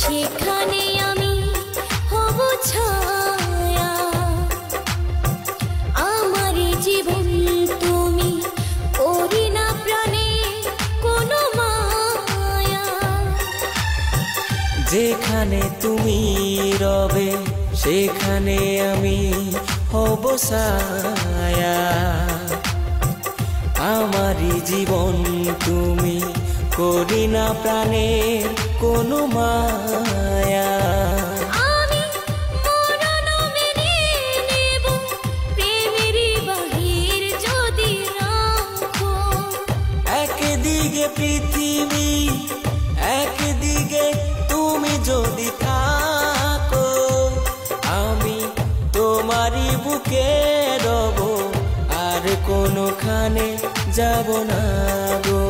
সেখানে আমি হব ছায়া। আমার জীবন তুমি করি না প্রাণে কোনো মায়া। যেখানে তুমি রবে সেখানে আমি হব ছায়া। আমারই জীবন তুমি করি না প্রাণে কোনো মায়া। আমি মরণ মেনে নেব প্রেমেরই বাহির যদি রাখো। একদিকে পৃথিবী একদিকে তুমি যদি থাকো, আমি তোমারই বুকে রব আর কোনোখানে যাব না গো।